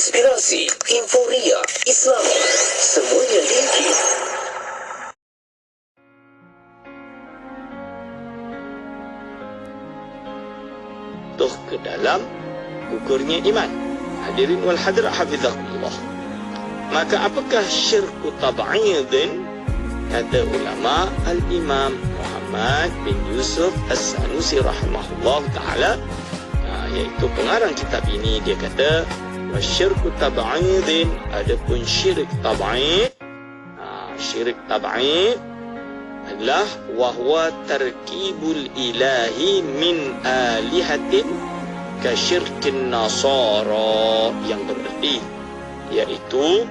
inspirasi, inforia, Islami, semuanya linkit. Ke dalam gugurnya iman. Hadirin wal hadirat hafizakumullah. Maka apakah syirku tab'idin? Kata ulama al-Imam Muhammad bin Yusuf As-Sanusi rahimahullah ta'ala, iaitu pengarang kitab ini, dia kata wasyirku tab'idin, adapun syirik tab'id, syirik tab'id adalah wahwa tarkibul ilahi min alihatin kasyirkin nasara, yang berarti iaitu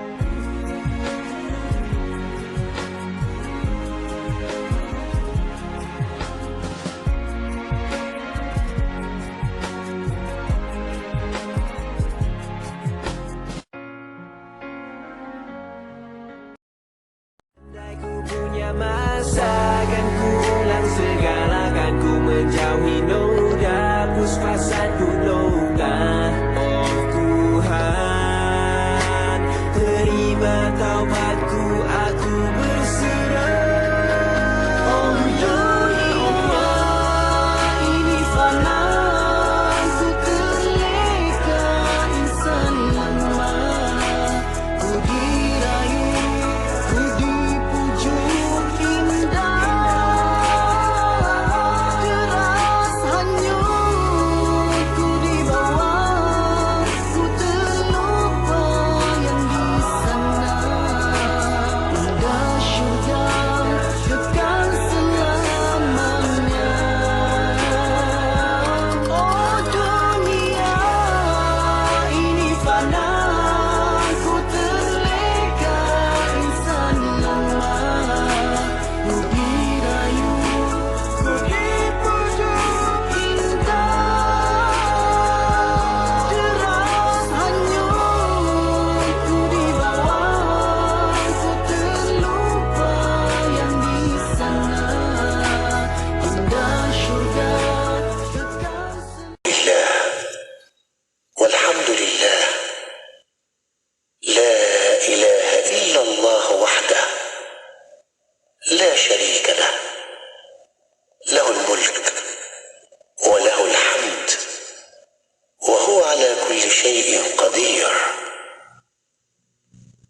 punya masa, kan ku ulang segala, kan ku menjauhi noda, puspasan ku logan. Oh Tuhan, terima taubatku, aku berserah. Oh dunia ini fana, ku terleka insan lemah, ku dirayu, ku dipujuk indah, deras hanyut ku dibawa, ku terlupa yang di sana, indah syurga kekal selamanya. Oh dunia ini fana, ku terleka insan lemah, ku dirayu, ku dipujuk indah, deras hanyut ku dibawa, ku terlupa yang di sana, indah syurga kekal Billah, walhamdulillah, la ilaha illallah wahdah, la syarika lah, lahul mulk, wa lahul hamd, wa huwa ala kulli syai'in qadir.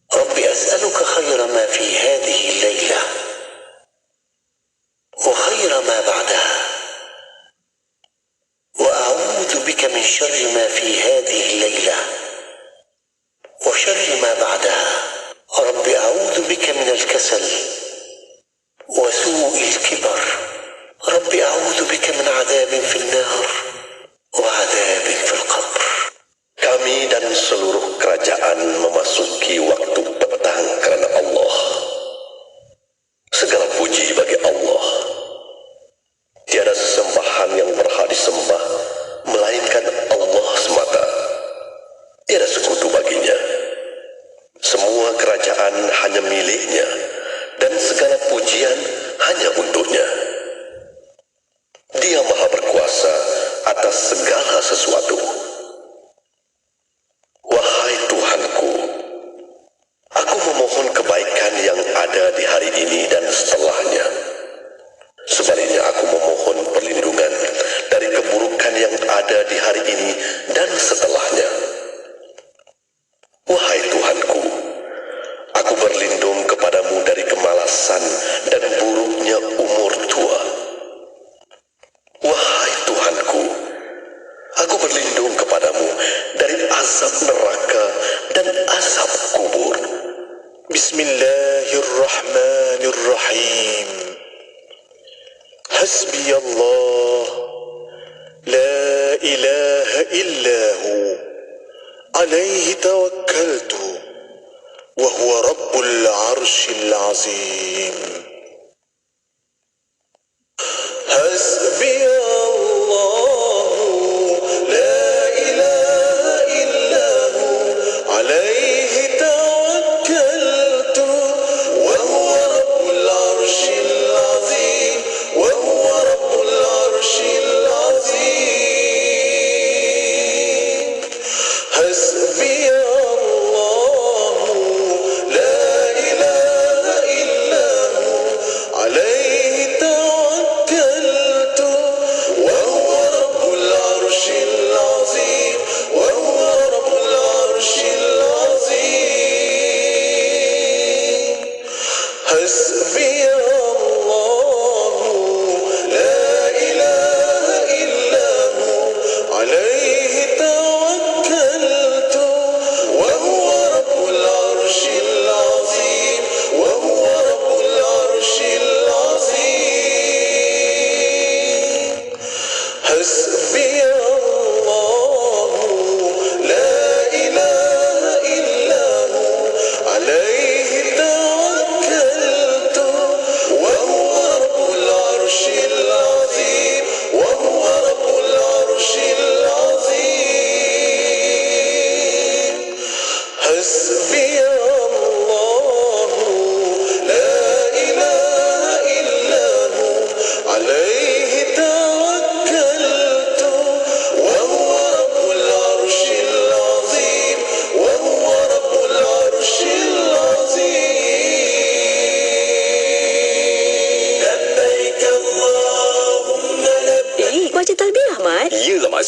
Rabbi as'aluka khayra ma fi hadhihi al-layla, wa khayra ma ba'daha, وأعوذ بك من شر ما في هذه الليلة وشر ما بعدها. رب أعوذ بك من الكسل وسوء الكبر. رب أعوذ بك من عذاب في النار وعذاب في القبر. Kami dan seluruh kerajaan memasuki waktu petang karena Allah. Segala puji bagi Allah. Tiada sesembahan yang berhak disembah melainkan Allah semata. Tiada sekutu baginya. Semua kerajaan hanya miliknya dan segala pujian hanya untuknya. Dia Maha berkuasa atas segala sesuatu. Wahai Tuhanku, aku memohon kebaikan yang ada di hari ini dan setelahnya. Sebaliknya aku memohon perlindungan dari keburukan yang ada di hari ini dan setelahnya. Wahai Tuhanku, aku berlindung kepadamu dari kemalasan dan buruknya umur tua. Wahai Tuhanku, aku berlindung kepadamu dari azab neraka dan azab kubur. Bismillahirrahmanirrahim. حسبي الله لا إله إلا هو عليه توكلت وهو رب العرش العظيم. حسبي الله لا إله إلا هو عليه توكلت وهو رب العرش العظيم. وهو رب العرش العظيم. حسبي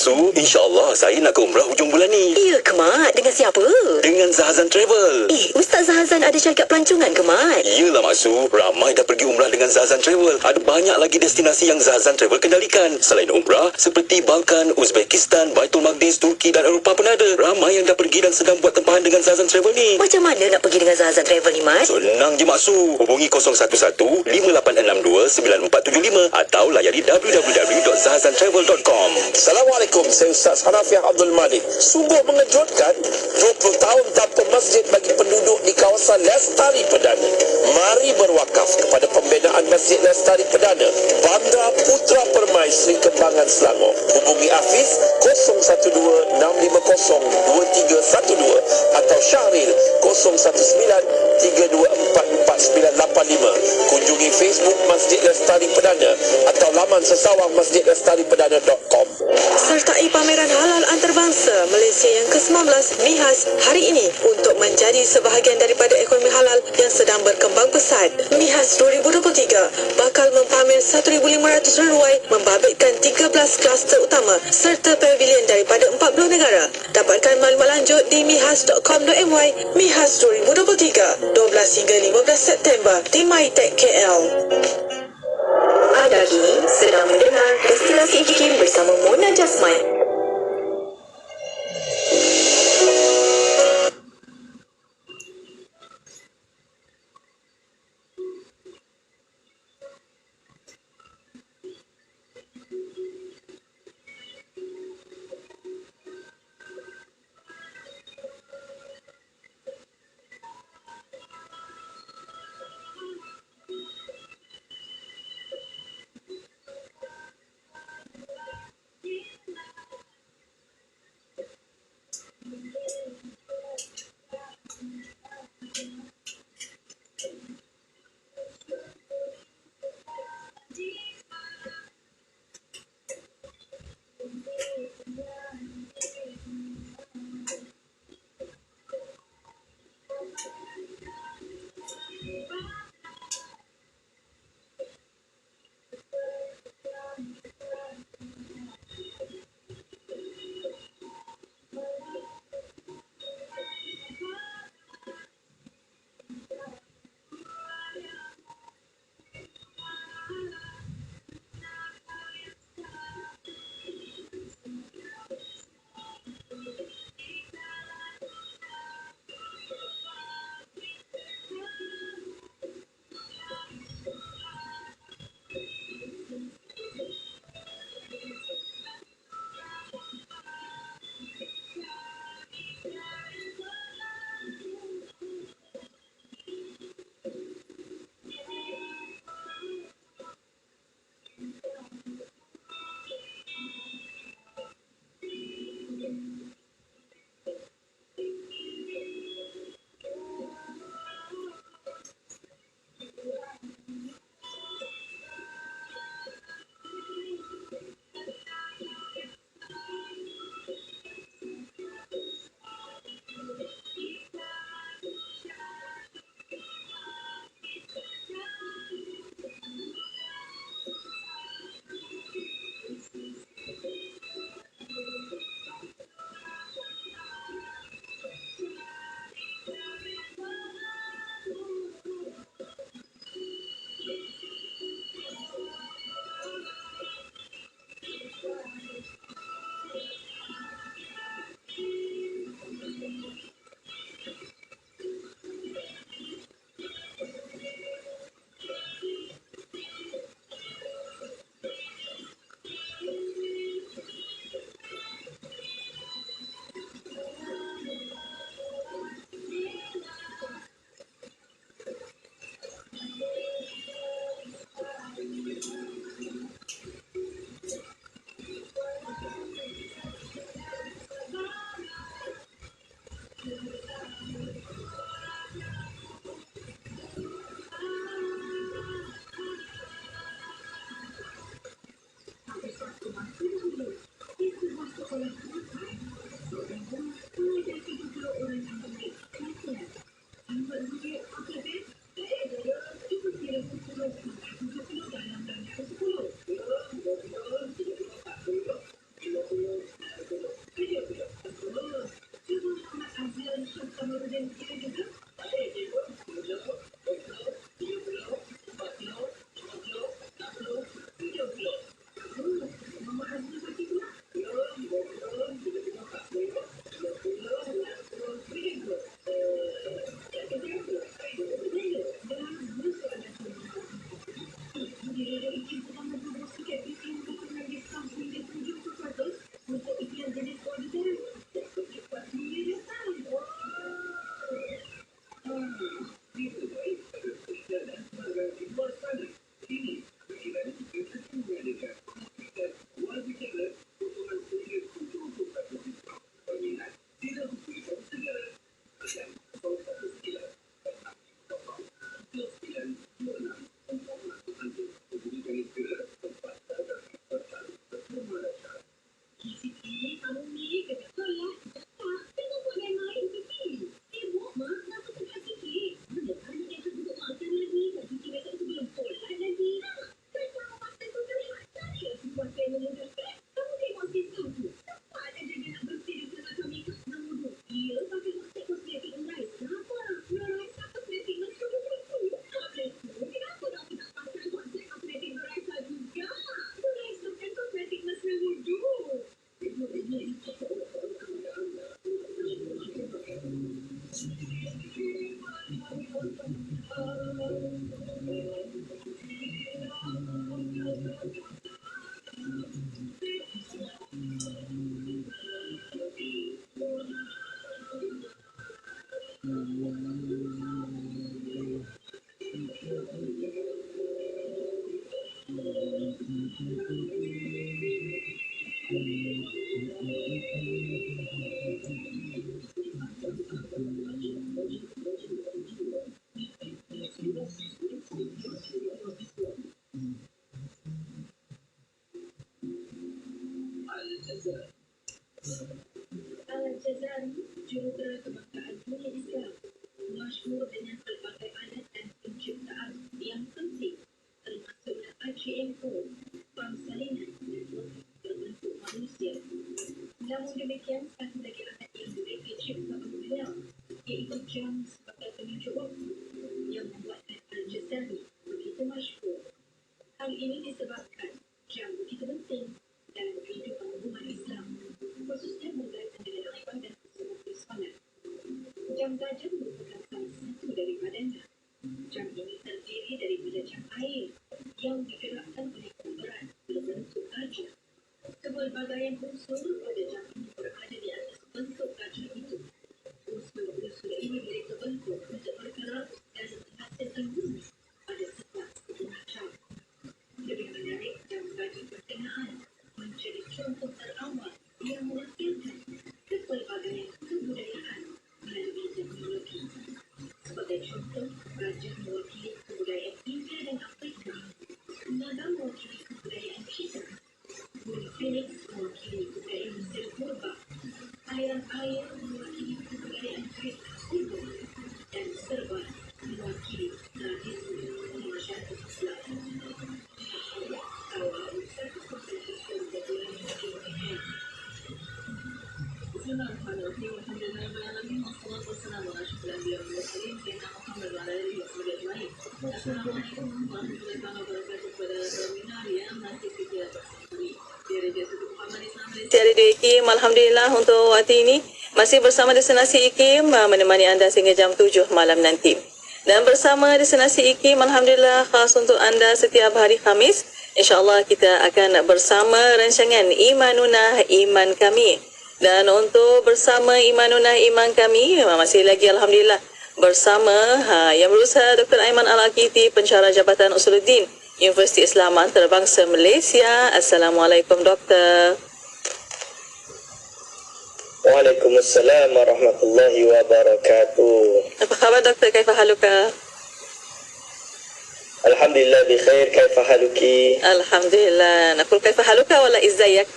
Su. InsyaAllah saya nak ke umrah hujung bulan ni. Ya ke, Mat? Dengan siapa? Dengan Zahazan Travel. Ustaz Zahazan ada syarikat pelancongan ke, Mat? Iyalah Mak Su. Ramai dah pergi umrah dengan Zahazan Travel. Ada banyak lagi destinasi yang Zahazan Travel kendalikan. Selain umrah, seperti Balkan, Uzbekistan, Baitul Maqdis, Turki dan Eropah pun ada. Ramai yang dah pergi dan sedang buat tempahan dengan Zahazan Travel ni. Macam mana nak pergi dengan Zahazan Travel ni, Mat? Senang je Mak Su. Hubungi 011-5862-9475 atau layari www.zahazantravel.com. Assalamualaikum, saya Ustaz Hanafiah Abdul Malik. Sungguh mengejutkan, 20 tahun tanpa masjid bagi penduduk di kawasan Lestari Perdana. Mari berwakaf kepada pembinaan Masjid Lestari Perdana, Bandar Putra Permai, Seri Kembangan, Selangor. Hubungi Hafiz 012-650-2312 atau Syahril 019-324-4985. Kunjungi Facebook Masjid Lestari Perdana atau laman sesawang masjidlestariperdana.com. Sertai pameran halal antarabangsa Malaysia yang ke-19 MIHAS hari ini untuk menjadi sebahagian daripada ekonomi halal yang sedang berkembang pesat. MIHAS 2023 bakal mempamer 1,500 reruai membabitkan 13 kluster utama serta pavilion daripada 40 negara. Dapatkan maklumat lanjut di mihas.com.my. MIHAS 2023 12 hingga 15 September di MyTech KL. Anda kini sedang mendengar Destinasi IKIM bersama Mona Jasman. Al-Jazari, jurutera kebanggaan dunia Islam, masyhur dengan pelbagai alat dan penciptaan yang penting, termasuklah IGMO, pam salinan berbentuk manusia. Namun demikian, satu lagi alat yang juga dicipta oleh beliau, iaitu jam sebagai penunjuk waktu, yang membuatkan Al-Jazari begitu masyhur. Hal ini disebabkan jam begitu penting dalam kehidupan umat Islam, khususnya berkaitan dengan ibadah seperti solat. Jam gajah merupakan salah satu daripadanya. Jam ini terdiri daripada jam air yang digerakkan oleh berat berbentuk gajah. Kepelbagaian unsur pada jam ini berada di atas bentuk gajah itu. Unsur-unsur ini mereka bentuk untuk bergerak dan menghasilkan bunyi pada setiap setengah jam. Lebih menarik, jam gajah berkenaan menjadi contoh terawal yang mewakilkan kepelbagaian kebudayaan melalui teknologi. Sebagai contoh, gajah mewakili kebudayaan India dan Afrika, naga mewakili kebudayaan China, burung Phoenix mewakili kebudayaan Mesir purba, aliran air mewakili kebudayaan Kreta kuno, dan serban mewakili tradisi masyarakat Islam. Radio IKIM, Alhamdulillah untuk waktu ini masih bersama Destinasi IKIM menemani anda sehingga jam 7 malam nanti. Dan bersama Destinasi IKIM, Alhamdulillah khas untuk anda setiap hari Khamis, insyaAllah kita akan bersama rancangan Imanuna Iman Kami. Dan untuk bersama Imanuna Iman Kami, masih lagi Alhamdulillah bersama Yang Berusaha Dr. Aiman Al-Akiti, Pensyarah Jabatan Usuluddin Universiti Islam Antarabangsa Malaysia. Assalamualaikum Doktor. Waalaikumsalam warahmatullahi wabarakatuh. Apa khabar Doktor? Kaifa haluka? Alhamdulillah bi khair. Kaifa haluki? Alhamdulillah. Nakul kaifa haluka wala izzayak?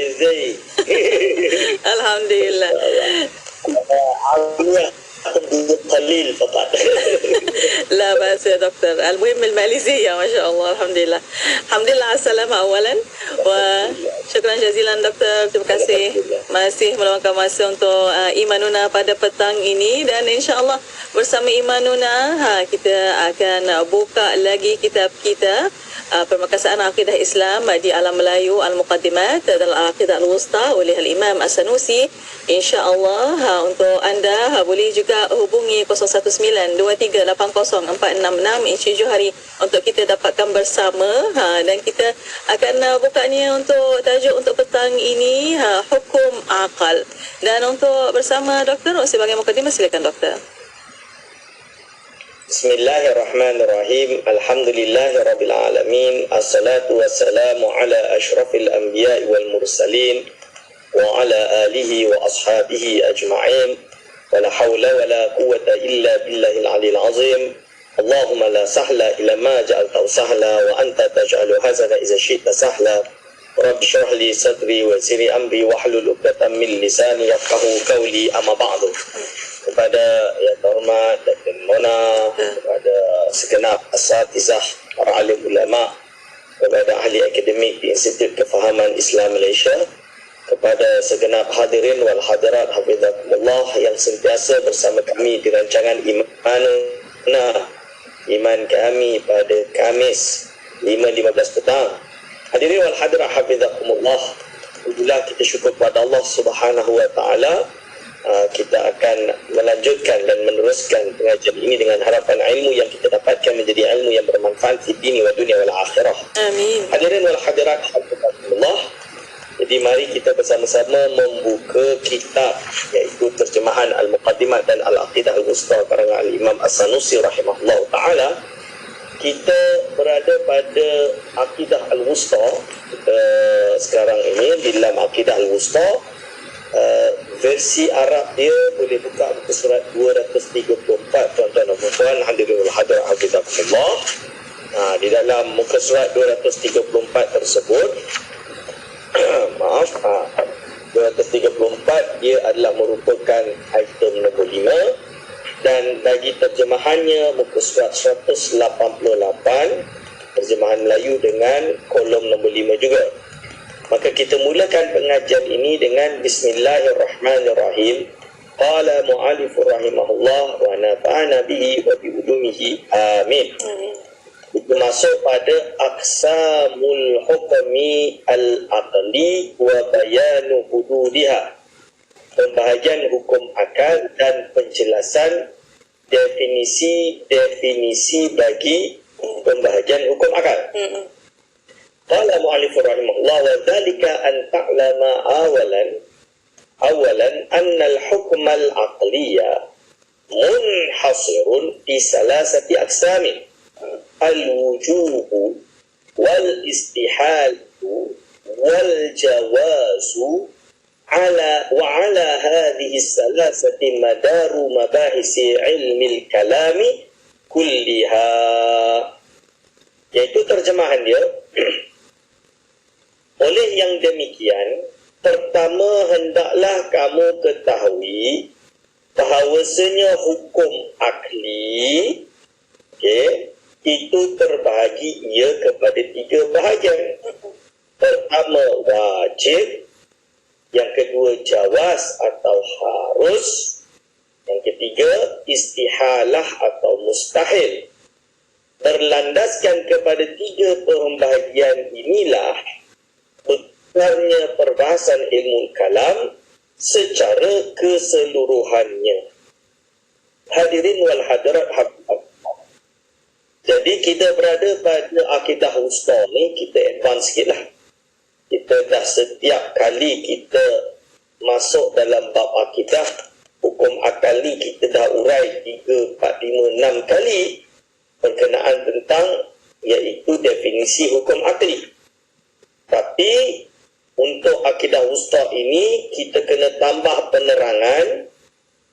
Izai. Alhamdulillah. قليل فقط. لا بأس يا دكتور. المهم الماليزية ما شاء الله. الحمد لله. الحمد لله على السلامة أولا. وشكرا جزيلا دكتور. Terima kasih masih meluangkan masa untuk Imanuna pada petang ini, dan insyaAllah bersama Imanuna kita akan buka lagi kitab kita Permakasaan Akidah Islam di Alam Melayu Al-Muqaddimat dan Al-Aqidah Al-Wusta oleh Al-Imam As-Sanusi. InsyaAllah untuk anda boleh juga hubungi 019-2380-466 Encik Johari untuk kita dapatkan bersama, dan kita akan bukanya untuk tajuk untuk petang ini Hukum Akal. Dan untuk bersama Doktor, sebagai mukadimah silakan Doktor. Bismillahirrahmanirrahim. Alhamdulillahirabbil alamin. Assalatu wassalamu ala asyrafil anbiya'i wal mursalin wa ala alihi wa ashabihi ajma'in. Wa la hawla wa la quwwata illa billahil aliyil azim. Allahumma la sahla illa ma ja'altahu sahla wa anta taj'alu hazana idza syi'ta sahla. Rabbi shrah li sadri wa yassir li amri wahlul 'uqdatam min lisani yafqahu qawli, amma ba'du. Kepada yang terhormat Dr. Mona, kepada segenap asatizah, para alim ulama, kepada ahli akademik di Institut Kefahaman Islam Malaysia, kepada segenap hadirin wal hadirat hafizakumullah yang sentiasa bersama kami di rancangan Iman kami pada Khamis 5.15 petang. Hadirin wal hadirat hafizakumullah, alhamdulillah kita syukur kepada Allah Subhanahu wa taala. Kita akan melanjutkan dan meneruskan pengajian ini dengan harapan ilmu yang kita dapatkan menjadi ilmu yang bermanfaat di dunia wa dunia wal akhirah. Amin. Hadirin wal hadirat hafizakumullah. Jadi mari kita bersama-sama membuka kitab iaitu terjemahan Al-Muqaddimah dan Al-Aqidah Al-Wusta karangan Al-Imam As-Sanusi rahimahullah ta'ala. Kita berada pada Aqidah Al-Wusta sekarang ini. Di dalam Aqidah Al-Wusta versi Arab dia boleh buka muka surat 234 tuan-tuan dan puan hadirin wal hadirat hafizakumullah. Di dalam muka surat 234 tersebut 234 dia adalah merupakan item nombor 5 dan bagi terjemahannya muka surat 188 terjemahan Melayu dengan kolom nombor 5 juga. Maka kita mulakan pengajian ini dengan Bismillahirrahmanirrahim. Qala mu'alifur rahimahullah wa nafa'ana bihi wa bi'ulumihi amin. Itu masuk pada aqsamul hukmi al-aqli wa bayanu hududiha, pembahagian hukum akal dan penjelasan definisi bagi pembahagian hukum akal. Qala mu'allifur rahimahullah wa dhalika an ta'lama awalan anna al-hukm al-aqliya munhasirun fi salasati aqsamin al-wujubu wal-istihalatu wal-jawazu ala hadhihi salasati madaru mabahisi ilmi al-kalami kulliha. Iaitu terjemahan dia. Oleh yang demikian, pertama hendaklah kamu ketahui bahawasanya hukum akli itu terbahagi ia kepada 3 bahagian. Pertama wajib, yang kedua jawaz atau harus, yang ketiga istihalah atau mustahil. Berlandaskan kepada 3 pembahagian inilah benarnya perbahasan ilmu kalam secara keseluruhannya. Hadirin wal hadirat hafizakumullah. Jadi kita berada pada akidah wusta ni, kita advance sikit lah. Kita dah setiap kali kita masuk dalam bab akidah, hukum akal ni kita dah urai 3, 4, 5, 6 kali berkenaan tentang iaitu definisi hukum akli. Tapi untuk akidah wusta ini kita kena tambah penerangan,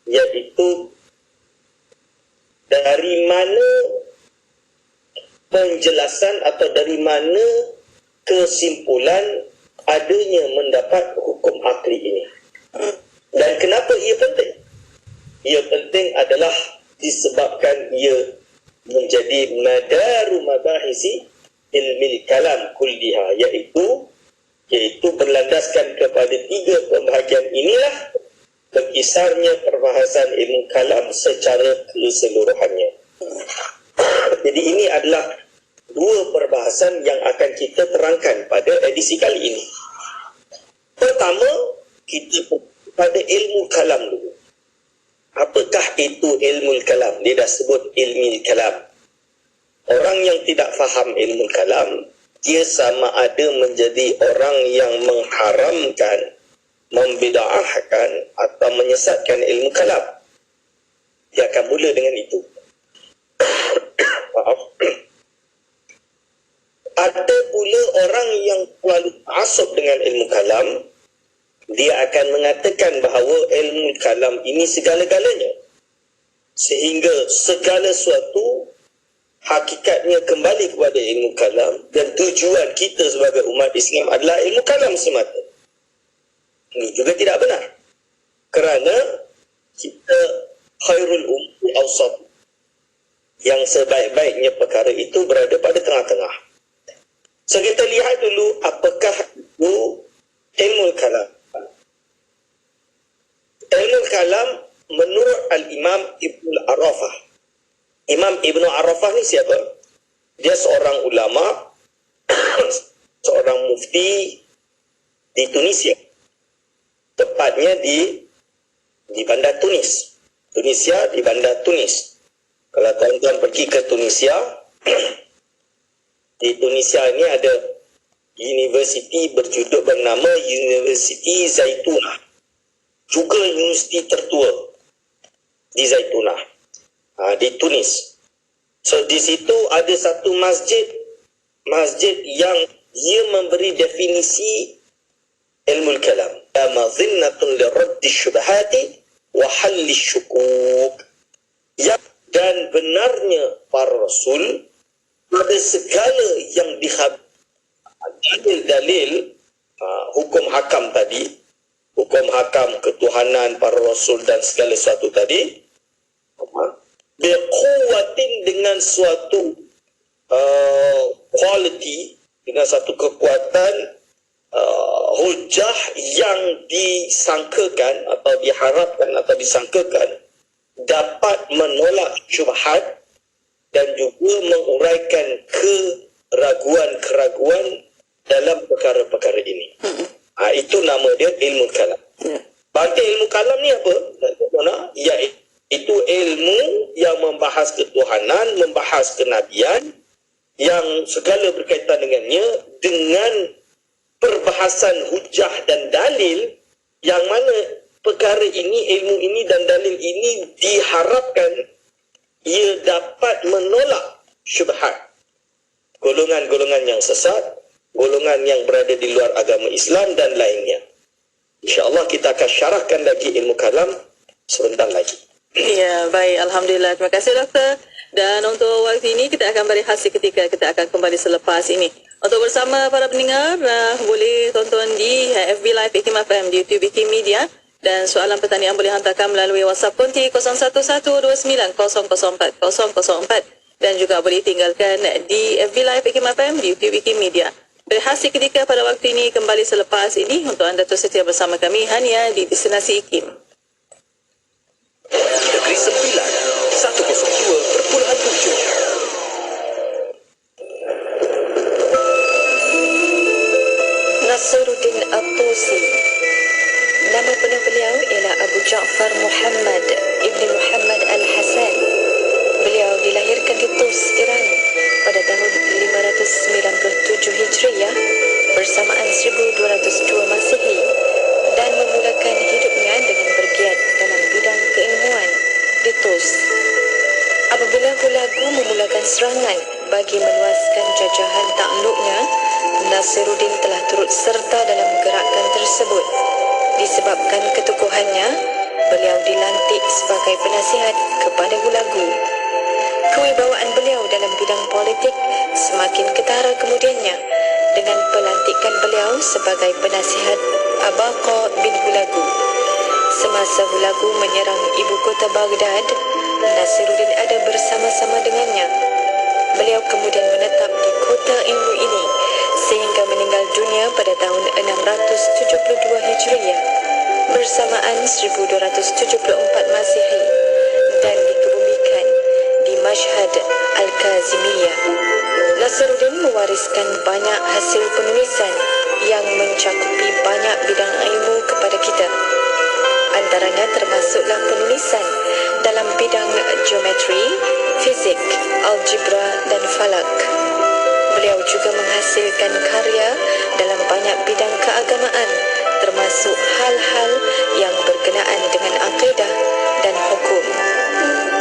iaitu dari mana penjelasan atau dari mana kesimpulan adanya mendapat hukum akli ini. Dan kenapa ia penting? Ia penting adalah disebabkan ia menjadi madaru mabahisi ilmi kalam kulliha, iaitu berlandaskan kepada 3 pembahagian inilah berkisarnya perbahasan ilmu kalam secara keseluruhannya. Jadi ini adalah 2 perbahasan yang akan kita terangkan pada edisi kali ini. Pertama, kita pada ilmu kalam dulu. Apakah itu ilmu kalam? Dia dah sebut ilmu kalam. Orang yang tidak faham ilmu kalam, dia sama ada menjadi orang yang mengharamkan, membida'ahkan atau menyesatkan ilmu kalam. Dia akan mula dengan itu. Maaf. Ada pula orang yang terlalu ta'assub dengan ilmu kalam, dia akan mengatakan bahawa ilmu kalam ini segala-galanya, sehingga segala sesuatu hakikatnya kembali kepada ilmu kalam dan tujuan kita sebagai umat Islam adalah ilmu kalam semata. Ini juga tidak benar, kerana kita khairul umuri awsat, yang sebaik-baiknya perkara itu berada pada tengah-tengah. So kita lihat dulu apakah itu ilmu kalam. kalam menurut Al-Imam Ibnu Arafah. Imam Ibnu Arafah ni siapa? Dia seorang ulama, seorang mufti di Tunisia. Tepatnya di bandar Tunis. Tunisia, di bandar Tunis. Kalau tuan-tuan pergi ke Tunisia, di Tunisia ini ada universiti berjudul bernama Universiti Zaitunah. Juga universiti tertua di Zaitunah, di Tunis. So di situ ada satu masjid yang dia memberi definisi ilmu kalam. Mazinnatun liradd syubhati wa hal syukuk. Dan benarnya para rasul pada segala yang dalil hukum hakam tadi, hukum hakam ketuhanan para rasul dan segala sesuatu tadi, biquwatin dengan suatu quality, dengan satu kekuatan hujah yang disangkakan atau diharapkan atau disangkakan dapat menolak syubhat dan juga menguraikan keraguan-keraguan dalam perkara-perkara ini. Itu nama dia ilmu kalam. Berarti ilmu kalam ni apa? Iaitu ilmu yang membahas ketuhanan, membahas kenabian, yang segala berkaitan dengannya dengan perbahasan hujah dan dalil, yang mana perkara ini, ilmu ini dan dalil ini diharapkan ia dapat menolak syubhat golongan-golongan yang sesat, golongan yang berada di luar agama Islam dan lainnya. InsyaAllah kita akan syarahkan lagi ilmu kalam sebentar lagi. Ya, baik. Alhamdulillah. Terima kasih, Doktor. Dan untuk waktu ini, kita akan berehat seketika. Kita akan kembali selepas ini. Untuk bersama para pendengar, boleh tonton di FB Live IKIM FM, di YouTube IKIM Media. Dan soalan pertanyaan boleh hantarkan melalui WhatsApp konti 0112900404. Dan juga boleh tinggalkan di FB Live IKIM FM, di YouTube IKIM Media. Berehat seketika pada waktu ini, kembali selepas ini. Untuk anda terus setia bersama kami, Hania, di Destinasi IKIM. Negeri Sembilan 102.7. Nasruddin At-Tusi. Nama penuh beliau ialah Abu Ja'far Muhammad Ibn Muhammad Al-Hasan. Beliau dilahirkan di Tus, Iran pada tahun 597 Hijriah bersamaan 1202 Masehi dan memulakan hidupnya dengan bergiat dalam bidang keilmuan di Tus. Apabila Hulagu memulakan serangan bagi meluaskan jajahan takluknya, Nasruddin telah turut serta dalam gerakan tersebut. Disebabkan keteguhannya, beliau dilantik sebagai penasihat kepada Hulagu. Kewibawaan beliau dalam bidang politik semakin ketara kemudiannya dengan pelantikan beliau sebagai penasihat Abaqa bin Hulagu. Semasa Hulagu menyerang ibu kota Baghdad, Nasruddin ada bersama-sama dengannya. Beliau kemudian menetap di kota ilmu ini sehingga meninggal dunia pada tahun 672 Hijriah bersamaan 1274 Masehi dan dikebumikan di Mashhad Al-Kazimiyah. Nasruddin mewariskan banyak hasil penulisan yang mencakupi banyak bidang ilmu kepada kita. Antaranya termasuklah penulisan dalam bidang geometri, fizik, algebra dan falak. Beliau juga menghasilkan karya dalam banyak bidang keagamaan, termasuk hal-hal yang berkenaan dengan akidah dan hukum.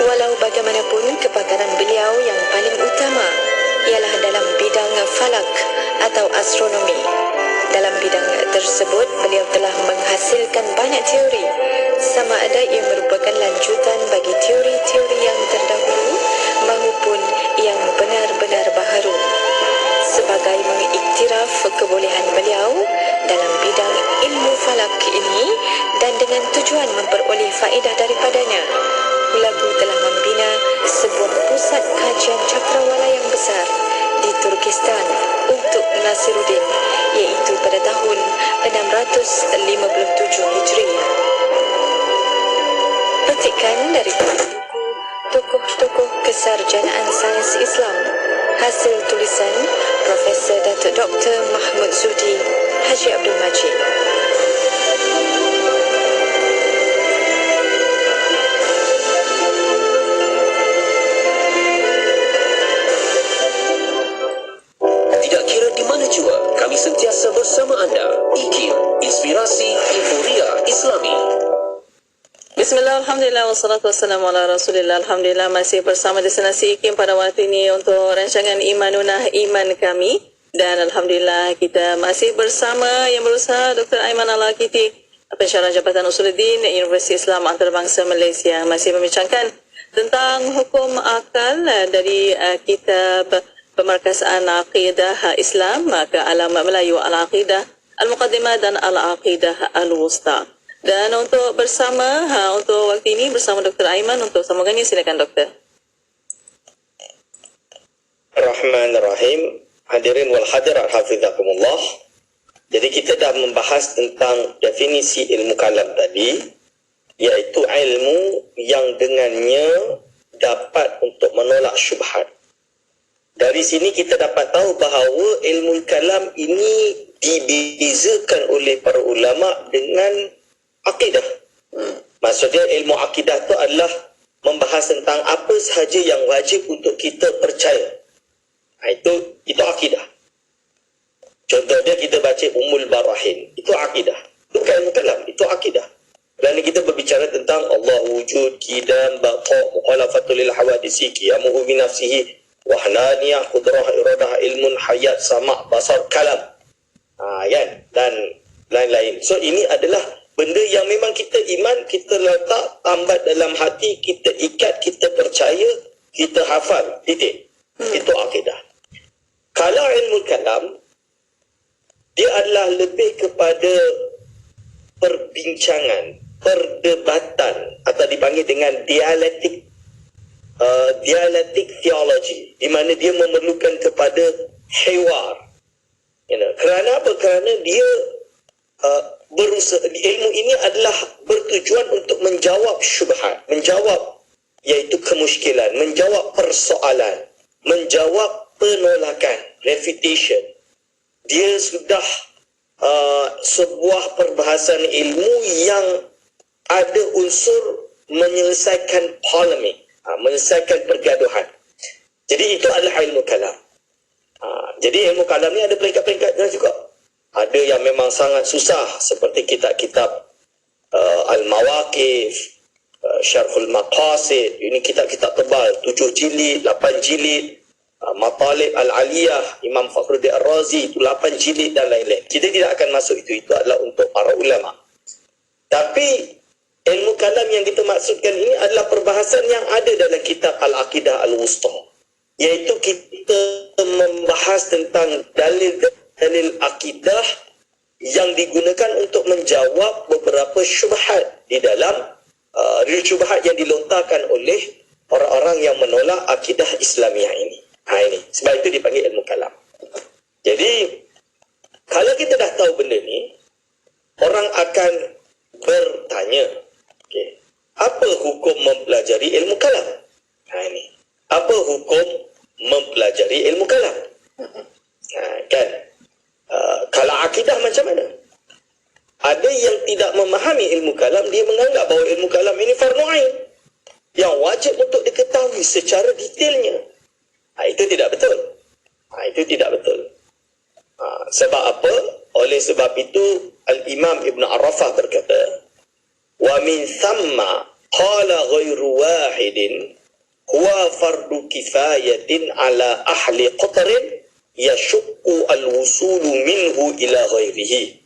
Walau bagaimanapun, kepakaran beliau yang paling utama ialah dalam bidang falak atau astronomi. Dalam bidang tersebut, beliau telah menghasilkan banyak teori, sama ada ia merupakan lanjutan bagi teori-teori yang terdahulu maupun yang benar-benar baharu. Sebagai mengiktiraf kebolehan beliau dalam bidang ilmu falak ini dan dengan tujuan memperoleh faedah daripadanya, Hulagu telah membina sebuah pusat kajian cakrawala yang besar di Turkistan untuk Nasruddin, iaitu pada tahun 657 Hijriah. kutikan dari buku Tokoh-tokoh Kesarjanaan Sains Islam, hasil tulisan Profesor Datuk Dr. Mahmud Zudi Haji Abdul Majid. Tidak kira di mana jua, kami sentiasa bersama anda. IKIM, Inspirasi Inforia Islami. Bismillah, Alhamdulillah, wassalatu wassalamu ala Rasulillah. Alhamdulillah masih bersama destinasi IKIM pada waktu ini untuk rancangan Imanunah Iman Kami. Dan Alhamdulillah kita masih bersama yang berusaha Dr. Aiman Al-Akiti, pensyarah Jabatan Usuluddin Universiti Islam Antarabangsa Malaysia, masih membincangkan tentang hukum akal dari kitab Pemarkasaan Aqidah Islam ke Alamat Melayu Al-Aqidah Al-Muqaddimah dan Al-Aqidah Al-Wusta. Dan untuk bersama, untuk waktu ini bersama Dr. Aiman untuk sambungannya, silakan Doktor. Rahman-Rahim. Hadirin wal hadirat hafizakumullah. Jadi kita dah membahas tentang definisi ilmu kalam tadi, iaitu ilmu yang dengannya dapat untuk menolak syubhat. Dari sini kita dapat tahu bahawa ilmu kalam ini dibezakan oleh para ulama dengan akidah. Maksudnya ilmu akidah itu adalah membahas tentang apa sahaja yang wajib untuk kita percaya. Itu akidah. Contohnya kita baca Ummul Barahin, itu akidah. Bukan ilmu kalam, itu akidah. Kerana kita berbicara tentang Allah wujud, qidam, baqa, mukhalafatul lil hawadisi, qiyamuhu bi nafsihi, wahdaniyah, qudrah, iradah, ilmun, hayat, sama', basar, kalam. Kan? Dan lain-lain. So ini adalah benda yang memang kita iman, kita letak, tambat dalam hati, kita ikat, kita percaya, kita hafal. Titik. Itu akidah. Kalau ilmu kalam, dia adalah lebih kepada perbincangan, perdebatan, atau dipanggil dengan dialektik theology, di mana dia memerlukan kepada hiwar. Kerana apa? Kerana dia berusaha, ilmu ini adalah bertujuan untuk menjawab syubhat, menjawab iaitu kemusykilan, menjawab persoalan, menjawab penolakan, refutation. Dia sudah sebuah perbahasan ilmu yang ada unsur menyelesaikan polemik, menyelesaikan pergaduhan. Jadi itu adalah ilmu kalam. Jadi ilmu kalam ni ada peringkat-peringkatnya juga. Ada yang memang sangat susah seperti kitab-kitab Al-Mawaqif, Syarhul Maqasid. Ini kitab-kitab tebal, 7 jilid, 8 jilid. Matalib Al-Aliyah, Imam Fakhruddin Ar-Razi, itu 8 jilid dan lain-lain. Kita tidak akan masuk itu adalah untuk para ulama. Tapi ilmu kalam yang kita maksudkan ini adalah perbahasan yang ada dalam kitab Al-Aqidah Al-Wusta. Iaitu kita membahas tentang dalil akidah yang digunakan untuk menjawab beberapa syubhat di dalam syubhat yang dilontarkan oleh orang-orang yang menolak akidah Islamiah ini. Ini sebab itu dipanggil ilmu kalam. Jadi kalau kita dah tahu benda ni, orang akan bertanya, okay, apa hukum mempelajari ilmu kalam? Ini apa hukum mempelajari ilmu kalam? Kan? Kalau akidah macam mana? Ada yang tidak memahami ilmu kalam, dia menganggap bahawa ilmu kalam ini fardu ain yang wajib untuk diketahui secara detailnya. Itu tidak betul. Itu tidak betul. Sebab apa? Oleh sebab itu Al-Imam Ibn Arafah berkata, wa min thamma qala ghairu wahidin huwa fardu kifayatin ala ahli qatrin yashukku al-wusulu minhu ila ghairihi.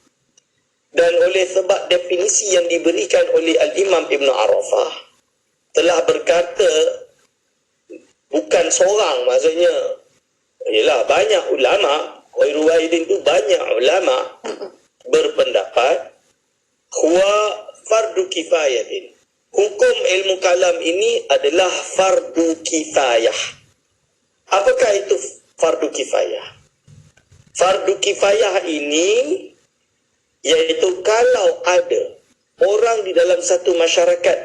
Dan oleh sebab definisi yang diberikan oleh Al-Imam Ibn Arafah telah berkata, bukan seorang, maksudnya ialah banyak ulama, ghairu wahidin itu banyak ulama berpendapat huwa fardu kifayatin. Hukum ilmu kalam ini adalah fardu kifayah. Apakah itu fardu kifayah? Fardu kifayah ini iaitu kalau ada orang di dalam satu masyarakat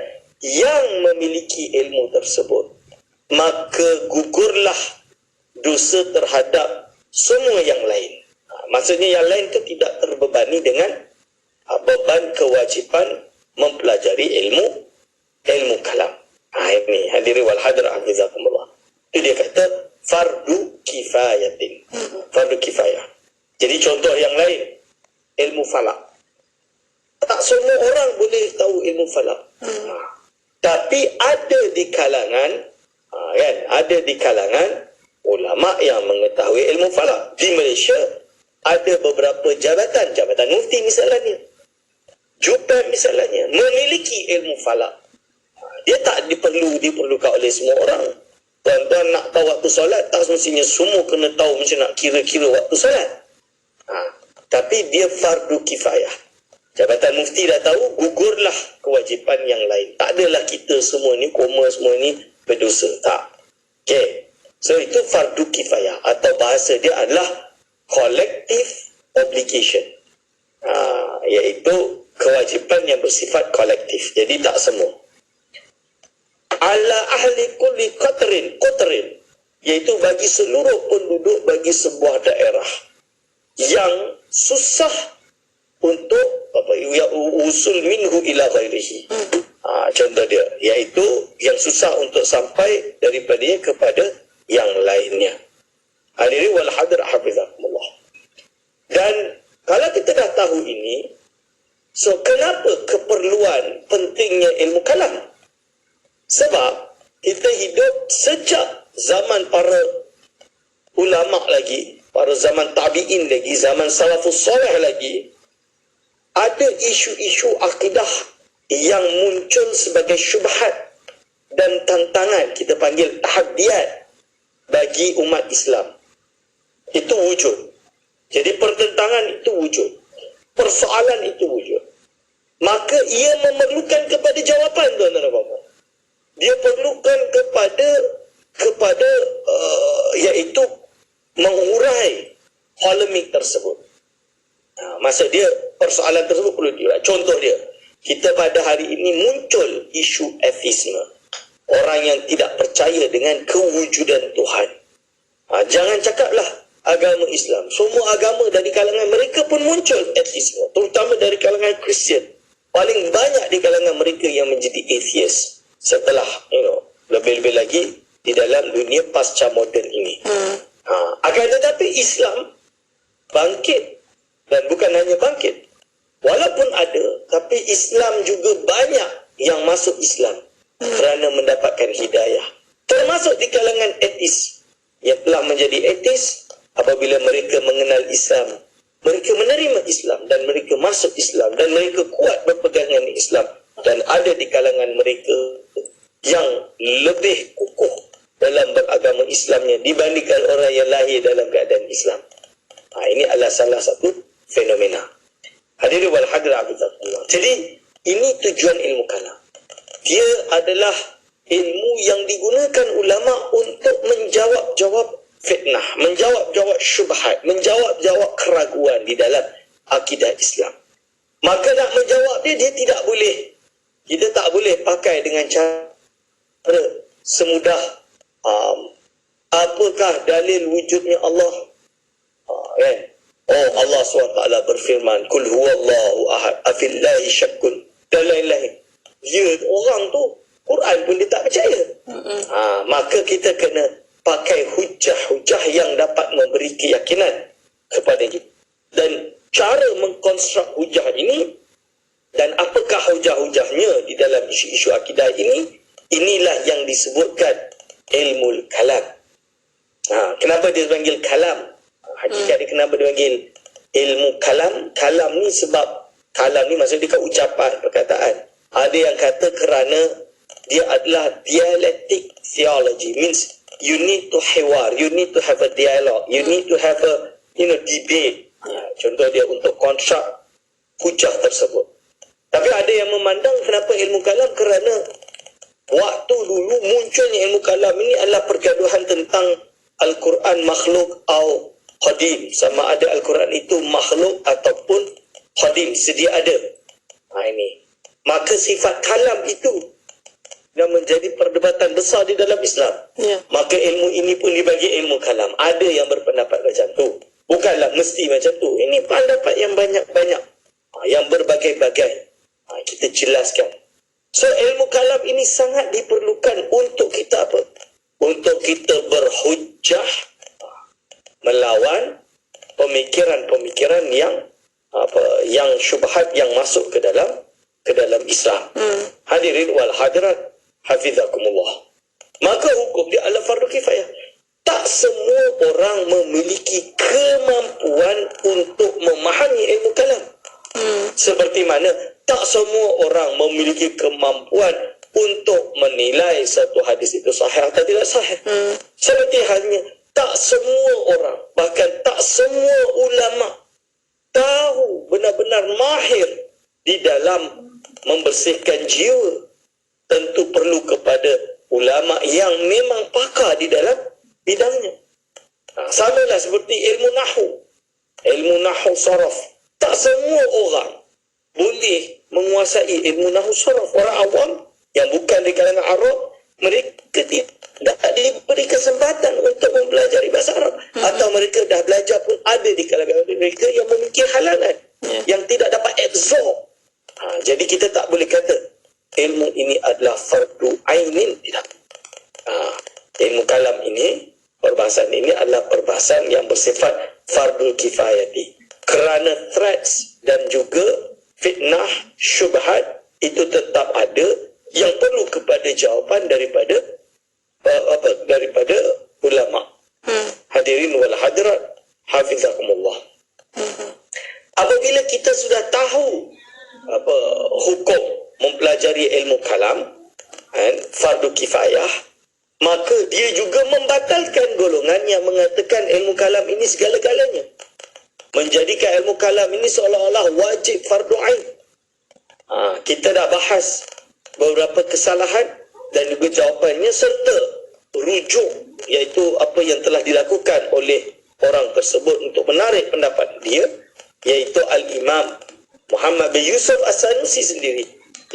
yang memiliki ilmu tersebut, maka gugurlah dosa terhadap semua yang lain. Maksudnya yang lain itu tidak terbebani dengan beban kewajipan mempelajari ilmu kalam. Ini hadirin wal hadirat hafizakumullah. Itu dia kata fardu kifayatin. Fardu kifayah. Jadi contoh yang lain, ilmu falak. Tak semua orang boleh tahu ilmu falak. Tapi ada di kalangan ada di kalangan ulama yang mengetahui ilmu falak. Di Malaysia ada beberapa jabatan mufti misalnya, Jupan misalnya, memiliki ilmu falak. Dia tak diperlukan oleh semua orang. Tuan-tuan nak tahu waktu solat, tak semestinya semua kena tahu macam nak kira-kira waktu solat. Tapi dia fardu kifayah. Jabatan mufti dah tahu, gugurlah kewajipan yang lain. Tak adalah kita semua ni, semua ni berdosa. Tak. Okay. So itu fardu kifayah. Atau bahasa dia adalah collective obligation. Iaitu kewajipan yang bersifat kolektif. Jadi tak semua. Ala ahli kulli qatrin, iaitu bagi seluruh penduduk bagi sebuah daerah yang susah untuk usul minhu ila ghairihi. Contoh dia, iaitu yang susah untuk sampai daripadanya kepada yang lainnya. Hadirin wal hadir hafizakumullah. Dan kalau kita dah tahu ini, so kenapa keperluan pentingnya ilmu kalam? Sebab kita hidup sejak zaman para ulama lagi, para zaman tabi'in lagi, zaman salafus soleh lagi, ada isu-isu akidah yang muncul sebagai syubhat dan tantangan, kita panggil tahaddiat bagi umat Islam. Itu wujud. Jadi pertentangan itu wujud. Persoalan itu wujud. Maka ia memerlukan kepada jawapan, tuan-tuan dan puan-puan. Dia perlukan kepada iaitu mengurai polemik tersebut. Maksud dia persoalan tersebut perlu diurai. Contoh dia, kita pada hari ini muncul isu ateisme. Orang yang tidak percaya dengan kewujudan Tuhan. Jangan cakaplah agama Islam. Semua agama dari kalangan mereka pun muncul ateisme. Terutama dari kalangan Kristian. Paling banyak di kalangan mereka yang menjadi atheist. Setelah, lebih-lebih lagi di dalam dunia pasca moden ini. Akan tetapi Islam bangkit. Dan bukan hanya bangkit. Walaupun ada, tapi Islam juga banyak yang masuk Islam kerana mendapatkan hidayah. Termasuk di kalangan etis yang telah menjadi etis apabila mereka mengenal Islam. Mereka menerima Islam dan mereka masuk Islam dan mereka kuat berpegangan Islam. Dan ada di kalangan mereka yang lebih kukuh dalam beragama Islamnya dibandingkan orang yang lahir dalam keadaan Islam. Ini adalah salah satu fenomena. Hadirin wal hadirat hafizakumullah. Jadi ini tujuan ilmu kalam. Dia adalah ilmu yang digunakan ulama untuk menjawab-jawab fitnah, menjawab-jawab syubhat, menjawab-jawab keraguan di dalam akidah Islam. Maka nak menjawab dia tidak boleh. Kita tak boleh pakai dengan cara semudah apakah dalil wujudnya Allah? Allah SWT berfirman, Kul huwallahu ahad, afillahi syakkun, dan lain-lain. Orang tu Quran pun dia tak percaya. Maka kita kena pakai hujah-hujah yang dapat memberi keyakinan kepada kita. Dan cara mengkonstruk hujah ini dan apakah hujah-hujahnya di dalam isu-isu akidah ini, inilah yang disebutkan ilmu kalam. Kenapa dia panggil kalam? Hakikat dia kenapa dia panggil ilmu kalam? Kalam ni sebab kalam ni maksudnya dia ucapan, perkataan. Ada yang kata kerana dia adalah dialectic theology, means you need to hiwar, you need to have a dialogue, you need to have a debate. Contoh dia untuk konstruk hujah tersebut. Tapi ada yang memandang kenapa ilmu kalam, kerana waktu dulu munculnya ilmu kalam ini adalah pergaduhan tentang Al-Quran makhluk atau qadim, sama ada Al-Quran itu makhluk ataupun qadim, sedia ada. Ini. Maka sifat kalam itu dan menjadi perdebatan besar di dalam Islam. Ya. Maka ilmu ini pun dibagi ilmu kalam. Ada yang berpendapat macam tu. Bukanlah mesti macam tu. Ini pendapat yang banyak-banyak. Yang berbagai-bagai. Kita jelaskan. So ilmu kalam ini sangat diperlukan untuk kita apa? Untuk kita berhujjah melawan pemikiran-pemikiran yang syubhat yang masuk ke dalam Islam. Hadirin wal hadirat hafizakumullah. Maka hukum dia adalah fardu kifayah. Tak semua orang memiliki kemampuan untuk memahami ilmu kalam. Seperti mana tak semua orang memiliki kemampuan untuk menilai satu hadis itu sahih atau tidak sahih. Seperti halnya tak semua orang, bahkan tak semua ulama tahu benar-benar mahir di dalam membersihkan jiwa. Tentu perlu kepada ulama yang memang pakar di dalam bidangnya. Samalah seperti ilmu nahu saraf. Tak semua orang boleh menguasai ilmu nahu saraf. Orang awam yang bukan di kalangan Arab, mereka tidak diberi kesempatan untuk mempelajari bahasa Arab. Atau mereka dah belajar pun ada di kalangan mereka yang memiliki halangan, yang tidak dapat absorb. Jadi kita tak boleh kata ilmu ini adalah fardu ainin. Tidak. Ilmu kalam ini, perbahasan ini adalah perbahasan yang bersifat fardul kifayati. Kerana threats dan juga fitnah, syubhat itu tetap ada yang perlu kepada jawapan daripada ulama. Hadirin wal hadirat hafizakumullah. Apabila kita sudah tahu hukum mempelajari ilmu kalam, fardu kifayah, maka dia juga membatalkan golongan yang mengatakan ilmu kalam ini segala-galanya, menjadikan ilmu kalam ini seolah-olah wajib fardu ain. Kita dah bahas beberapa kesalahan dan juga jawapannya serta rujuk, iaitu apa yang telah dilakukan oleh orang tersebut untuk menarik pendapat dia, iaitu Al-Imam Muhammad bin Yusuf As-Sanusi sendiri,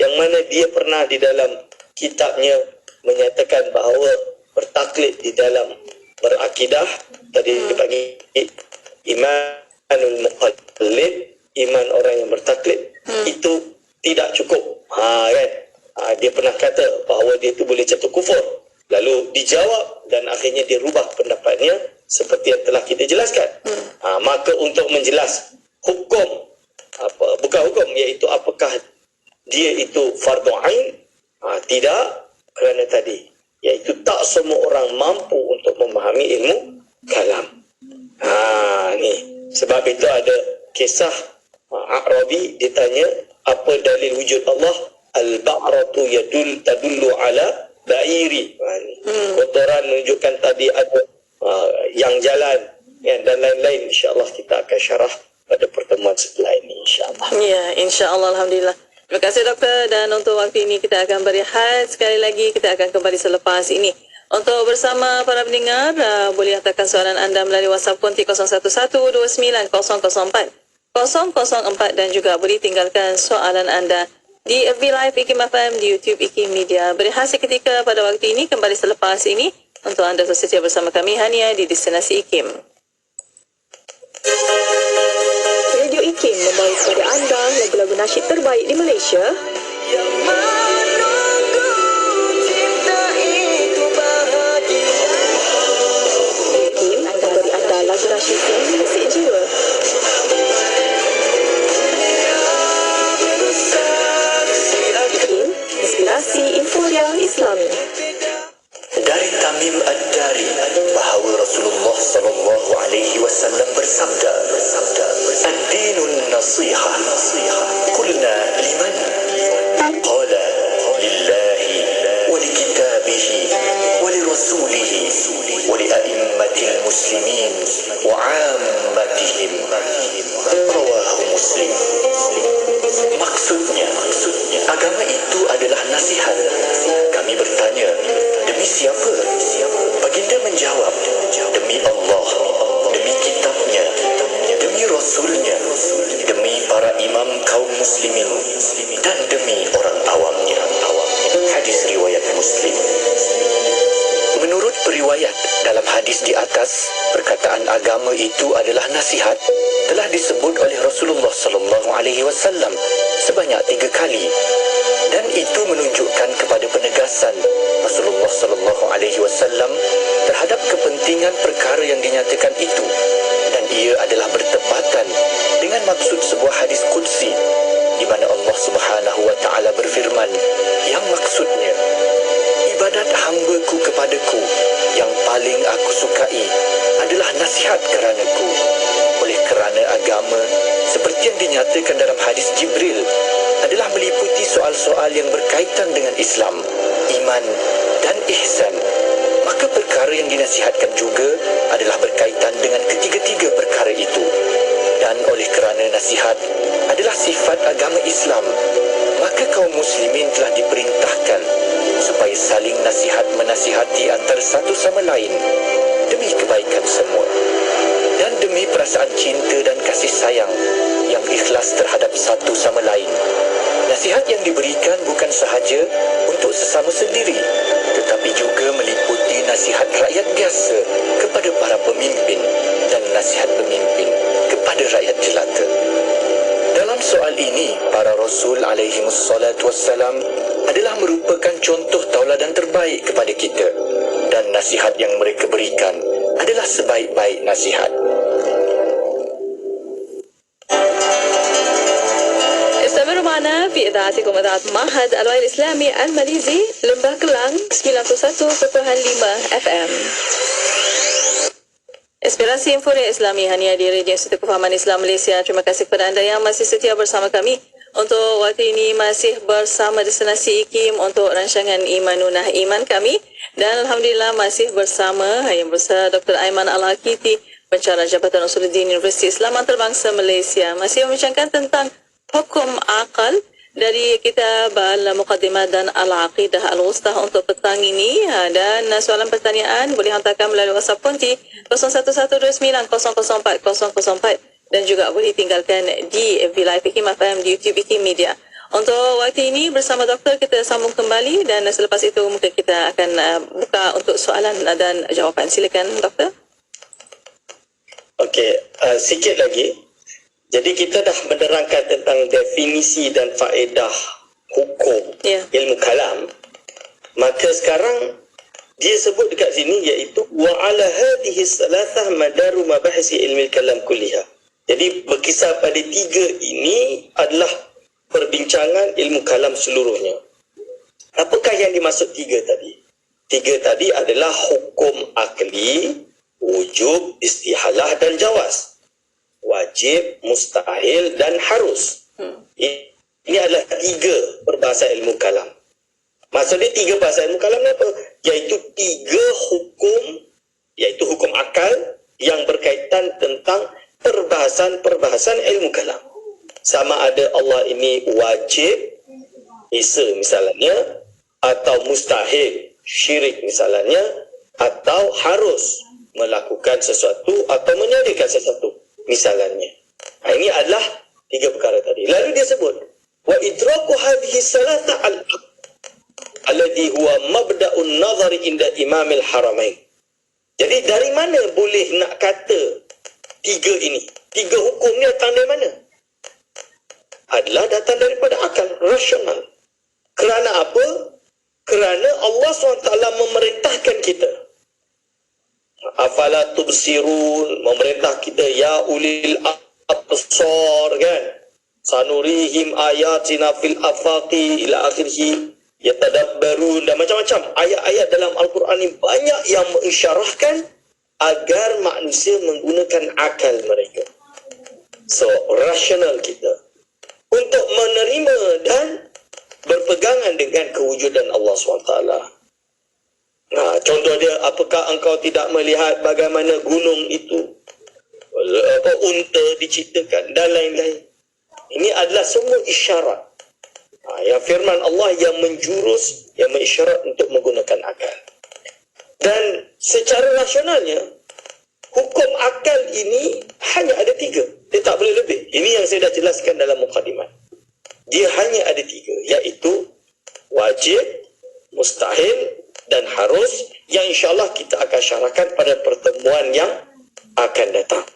yang mana dia pernah di dalam kitabnya menyatakan bahawa bertaklid di dalam berakidah, tadi dipanggil imanul muqallid, iman orang yang bertaklid, itu tidak cukup. Dia pernah kata bahawa dia itu boleh jatuh kufur. Lalu dijawab dan akhirnya dia rubah pendapatnya seperti yang telah kita jelaskan. Maka untuk menjelas hukum, bukan hukum, iaitu apakah dia itu fardu ain, tidak, kerana tadi iaitu tak semua orang mampu untuk memahami ilmu kalam. Ni sebab itu ada kisah A'rabi ditanya apa dalil wujud Allah. Al-ba'ratu tadullu ala ba'iri. Kotoran menunjukkan tadi ada yang jalan, dan lain-lain. InsyaAllah kita akan syarah pada pertemuan setelah ini, insyaAllah. Ya, insyaAllah, alhamdulillah. Terima kasih doktor, dan untuk waktu ini kita akan berehat. Sekali lagi kita akan kembali selepas ini. Untuk bersama para pendengar, boleh hantarkan soalan anda melalui WhatsApp konti 01129004 dan juga boleh tinggalkan soalan anda di FB Live IKIM FM, di YouTube IKIM Media. Berehat seketika pada waktu ini, kembali selepas ini untuk anda setia bersama kami hanya di Destinasi IKIM. Radio IKIM membawa kepada anda lagu-lagu nasyid terbaik di Malaysia. IKIM memberi anda lagu nasyid yang mengisi jiwa. IKIM, inspirasi info yang Islami. Dari Tamim Ad-Dari bahawa Rasulullah sallallahu alaihi wasallam bersabda, ad-dinun nasihah. Qulna liman? Qala lillahi wa li kitabihi wa li rasulihi wa li a'immatil muslimin wa 'ammatihim. Rawahu Muslim. Maksudnya agama itu adalah nasihat. Kami bertanya, demi siapa? Baginda menjawab, demi Allah, demi kitabnya, demi Rasulnya, demi para imam kaum muslimin, dan demi orang awamnya. hadis riwayat Muslim. Menurut periwayat, dalam hadis di atas, perkataan agama itu adalah nasihat telah disebut oleh Rasulullah sallallahu alaihi wasallam sebanyak 3 kali, dan itu menunjukkan kepada penegasan Rasulullah sallallahu alaihi wasallam terhadap kepentingan perkara yang dinyatakan itu, dan ia adalah bertepatan dengan maksud sebuah hadis qudsi di mana Allah Subhanahu wa taala berfirman yang maksudnya, ibadat hamba-Ku kepadaku yang paling aku sukai adalah nasihat kerana-Ku. Oleh kerana agama, seperti yang dinyatakan dalam hadis Jibril, adalah meliputi soal-soal yang berkaitan dengan Islam, iman dan ihsan, maka perkara yang dinasihatkan juga adalah berkaitan dengan ketiga-tiga perkara itu. Dan oleh kerana nasihat adalah sifat agama Islam, maka kaum muslimin telah diperintahkan supaya saling nasihat menasihati antara satu sama lain demi kebaikan semua dan demi perasaan cinta dan kasih sayang yang ikhlas terhadap satu sama lain. Nasihat yang diberikan bukan sahaja untuk sesama sendiri, tetapi juga meliputi nasihat rakyat biasa kepada para pemimpin dan nasihat pemimpin kepada rakyat jelata. Dalam soal ini, para Rasul alaihimussalatu wassalam adalah merupakan contoh tauladan terbaik kepada kita, dan nasihat yang mereka berikan adalah sebaik-baik nasihat. استمروا معنا في إذاعتكم إذاعة معهد الوعي الإسلامي الماليزي لمبah Kelang 91.5 FM. Inspirasi Informa Islami hanya di Radio Institut Kefahaman Islam Malaysia. Terima kasih kepada anda yang masih setia bersama kami. Untuk waktu ini masih bersama Destinasi IKIM untuk rancangan Imanunah Iman kami. Dan Alhamdulillah masih bersama Yang Besar Dr. Aiman Al-Hakiti, Pensyarah Jabatan Usuluddin Universiti Islam Antarabangsa Malaysia. Masih membincangkan tentang hukum akal dari kitab Al-Muqaddimah dan Al-Aqidah Al-Wustah untuk petang ini. Dan soalan pertanyaan boleh hantarkan melalui WhatsApp Ponti 0112900404 dan juga boleh tinggalkan di FB Live IKIM FM di YouTube IKIM Media. Untuk waktu ini bersama doktor kita sambung kembali, dan selepas itu mungkin kita akan buka untuk soalan dan jawapan. Silakan doktor. Okey, sikit lagi. Jadi kita dah menerangkan tentang definisi dan faedah hukum ilmu kalam. Maka sekarang dia sebut dekat sini iaitu wa ala hadhihi salasah madaru mabahisi ilmi kalam kulliha. Jadi berkisar pada 3 ini adalah perbincangan ilmu kalam seluruhnya. Apakah yang dimaksud 3 tadi? 3 tadi adalah hukum akli, wujub, istihalah dan jawaz. Wajib, mustahil dan harus. Ini adalah 3 berbahasa ilmu kalam. Maksudnya 3 bahasa ilmu kalam apa? Iaitu 3 hukum, iaitu hukum akal yang berkaitan tentang perbahasan ilmu kalam. Sama ada Allah ini wajib, Isa misalnya, atau mustahil, syirik misalnya, atau harus melakukan sesuatu atau menyediakan sesuatu misalnya. Ini adalah 3 perkara tadi. Lalu dia sebut wa idraku hadhihi salata alladhi huwa mabda'un nazari inda imamil haramain. Jadi dari mana boleh nak kata 3 ini? 3 hukum ni datang dari mana? Adalah datang daripada akal rasional. Kerana apa? Kerana Allah SWT memerintahkan kita. Afala tubsirun, memerintah kita ya ulil absar, kan? Sanurihim ayatina fil afaqi ila akhirih yatadabbarun, dan macam-macam ayat-ayat dalam Al-Quran ini banyak yang mengisyarahkan agar manusia menggunakan akal mereka. So, rasional kita untuk menerima dan berpegangan dengan kewujudan Allah SWT. Contoh dia, apakah engkau tidak melihat bagaimana gunung itu, unta diciptakan dan lain-lain. Ini adalah semua isyarat. Yang firman Allah yang menjurus, yang mengisyarat untuk menggunakan akal. Dan secara rasionalnya, hukum akal ini hanya ada 3. Dia tak boleh lebih. Ini yang saya dah jelaskan dalam mukadimah. Dia hanya ada 3, iaitu wajib, mustahil dan harus, yang insyaAllah kita akan syarahkan pada pertemuan yang akan datang.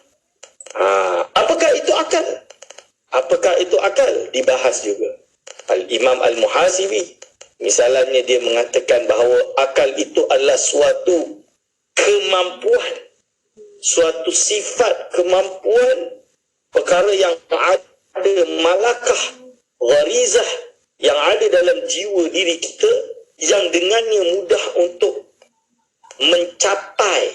Apakah itu akal? Apakah itu akal? Dibahas juga. Al-Imam Al-Muhasibi misalnya dia mengatakan bahawa akal itu adalah suatu kemampuan, suatu sifat kemampuan, perkara yang ada malakah, gharizah yang ada dalam jiwa diri kita, yang dengannya mudah untuk mencapai,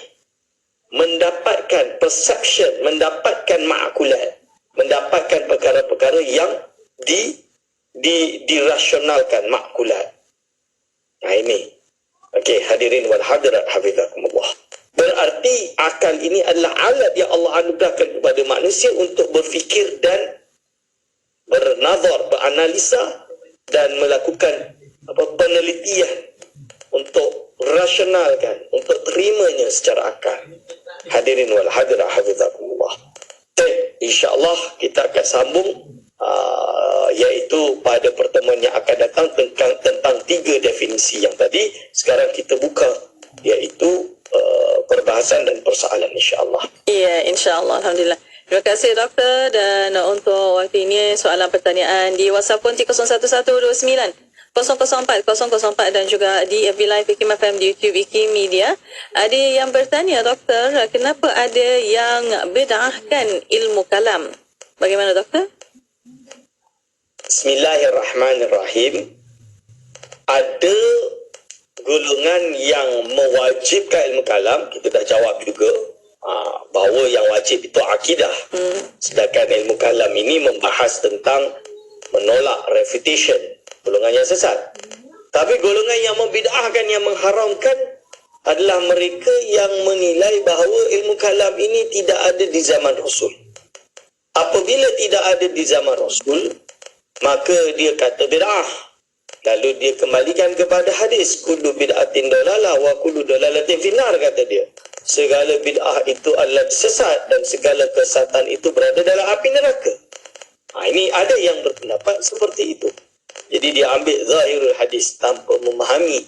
mendapatkan perception, mendapatkan ma'kulat, mendapatkan perkara-perkara yang dirasionalkan, ma'kulat. Ini. Okey, hadirin wal hadirat hafizakumullah. Berarti akal ini adalah alat yang Allah anugerahkan kepada manusia untuk berfikir dan bernazar, beranalisa dan melakukan penelitian untuk rasionalkan, untuk terimanya secara akal. Hadirin wal hadirat hafizakumullah. InsyaAllah kita akan sambung iaitu pada pertemuan yang akan datang tentang 3 definisi yang tadi. Sekarang kita buka iaitu perbahasan dan persoalan insyaAllah. Ya, insyaAllah. Alhamdulillah. Terima kasih doktor, dan untuk waktu ini soalan pertanyaan di WhatsApp pun 01129004 004 dan juga di FB Live IKIM FM, di YouTube IKIM Media. Ada yang bertanya, doktor, kenapa ada yang bid'ahkan ilmu kalam? Bagaimana doktor? Bismillahirrahmanirrahim. Ada golongan yang mewajibkan ilmu kalam. Kita dah jawab juga bahawa yang wajib itu akidah. Sedangkan ilmu kalam ini membahas tentang menolak refutation, golongan yang sesat. Tapi golongan yang membid'ahkan, yang mengharamkan adalah mereka yang menilai bahawa ilmu kalam ini tidak ada di zaman Rasul. Apabila tidak ada di zaman Rasul, maka dia kata bid'ah. Lalu dia kembalikan kepada hadis, kullu bid'atin dalalah wa kullu dalalatin finnar, kata dia. Segala bid'ah itu adalah sesat dan segala kesesatan itu berada dalam api neraka. Ini ada yang berpendapat seperti itu. Jadi dia ambil zahirul hadis tanpa memahami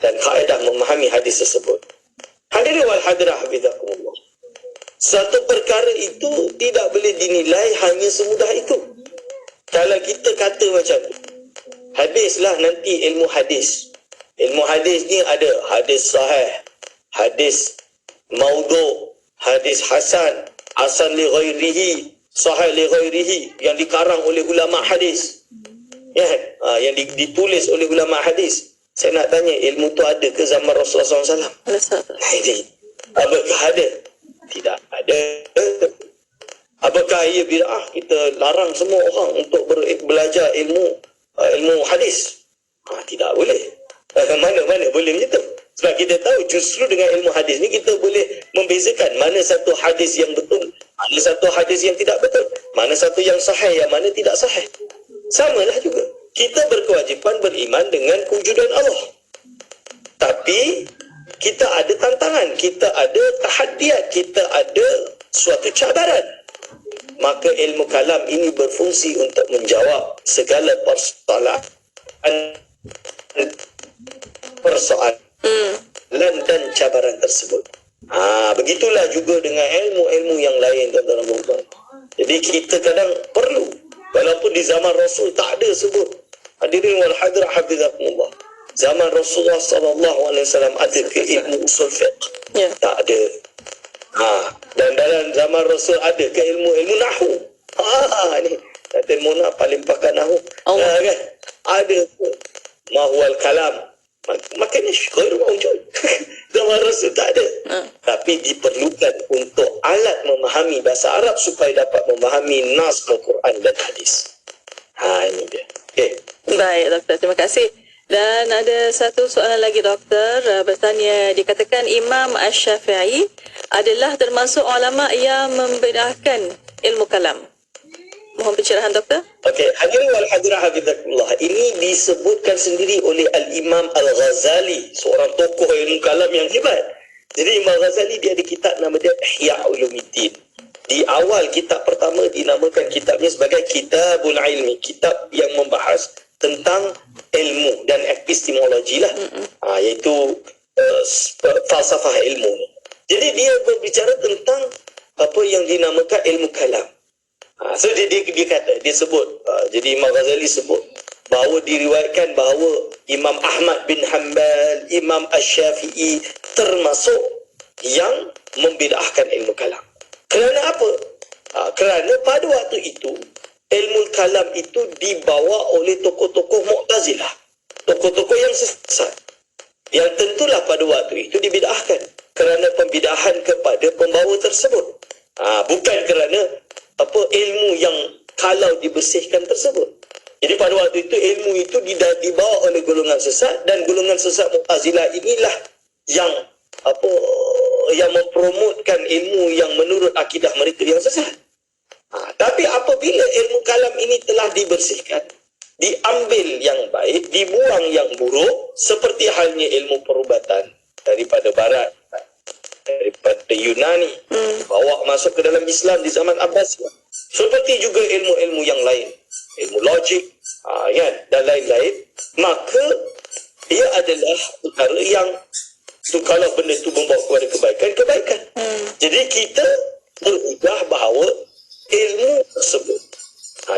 dan kaedah memahami hadis tersebut. Hadirin wal hadirat hafizakumullah. Satu perkara itu tidak boleh dinilai hanya semudah itu. Kalau kita kata macam tu, habislah nanti ilmu hadis. Ilmu hadis ni ada hadis sahih, hadis maudhu', hadis hasan, hasan li ghairihi, sahih li ghairihi, yang dikarang oleh ulama hadis. Yang ditulis oleh ulama hadis. Saya nak tanya, ilmu tu ada ke zaman Rasulullah SAW? Ini apakah ada? Tidak ada. Apakah ia bid'ah kita larang semua orang untuk belajar ilmu hadis? Tidak boleh. Mana boleh macam tu? Sebab kita tahu justru dengan ilmu hadis ni kita boleh membezakan mana satu hadis yang betul, mana satu hadis yang tidak betul, mana satu yang sahih, yang mana tidak sahih. Samalah juga. Kita berkewajipan beriman dengan kewujudan Allah. Tapi kita ada tantangan, kita ada tahaddiat, kita ada suatu cabaran. Maka ilmu kalam ini berfungsi untuk menjawab segala persoalan dan cabaran tersebut. Begitulah juga dengan ilmu-ilmu yang lain, tuan-tuan. Jadi kita kadang perlu, walaupun di zaman Rasul tak ada sebut. Hadirin wal hadirat hafizakumullah. Zaman Rasulullah SAW ada ke ilmu usul fiqh? Ya. Tak ada. Dan dalam zaman Rasul ada ke ilmu nahwu? Ni kata Mona paling pakar nahwu. Kan? Ada mahwal kalam. Makanya syukur wujud. Zaman Rasul tak ada. Tapi diperlukan untuk alat memahami bahasa Arab supaya dapat memahami nas Al-Quran dan hadis. Ini dia. Okay. Baik doktor, terima kasih. Dan ada satu soalan lagi doktor, bertanya, dikatakan Imam Asy-Syafi'i adalah termasuk ulama yang membid'ahkan ilmu kalam. Mohon pencerahan doktor. Okey, hadirin wal hadirat hafizakumullah. Ini disebutkan sendiri oleh Al-Imam Al-Ghazali, seorang tokoh ilmu kalam yang hebat. Jadi Imam Ghazali dia ada kitab nama dia Ihya Ulumuddin. Di awal kitab pertama dinamakan kitabnya sebagai Kitabul Ilmi, kitab yang membahas tentang ilmu dan epistemologi lah, iaitu falsafah ilmu. Jadi dia berbicara tentang apa yang dinamakan ilmu kalam. So dia kata, dia sebut, jadi Imam Ghazali sebut bahawa diriwayatkan bahawa Imam Ahmad bin Hanbal, Imam Asy-Syafi'i termasuk yang membid'ahkan ilmu kalam. Kerana apa? Kerana pada waktu itu ilmu kalam itu dibawa oleh tokoh-tokoh Mu'tazilah, tokoh-tokoh yang sesat, yang tentulah pada waktu itu dibid'ahkan kerana pembidahan kepada pembawa tersebut. Bukan kerana ilmu yang kalau dibersihkan tersebut. Jadi pada waktu itu ilmu itu dibawa oleh golongan sesat, dan golongan sesat Mu'tazilah inilah yang yang mempromotkan ilmu yang menurut akidah mereka yang sesat. Tapi apabila ilmu kalam ini telah dibersihkan, diambil yang baik, dibuang yang buruk, seperti halnya ilmu perubatan daripada barat, daripada Yunani, bawa masuk ke dalam Islam di zaman Abbasiyah. Seperti juga ilmu-ilmu yang lain, ilmu logik, dan lain-lain, maka ia adalah perkara yang kalau benda itu membawa kepada kebaikan. Jadi kita berubah bahawa ilmu tersebut,